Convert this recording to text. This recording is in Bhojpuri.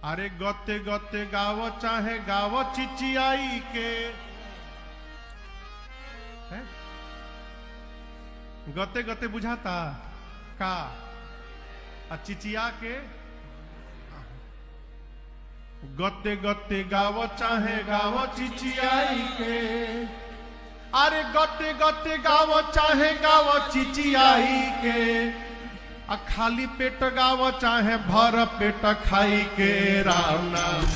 अरे गते गते गावो चाहे गावो चिचियाई के है? गते गते बुझाता का चिचिया के गते गते गावो चाहे गावो चिचियाई के अरे गते गते गावो चाहे गावो चिचियाई के खाली पेट गावो चाहे भर पेट खाई के राम नाम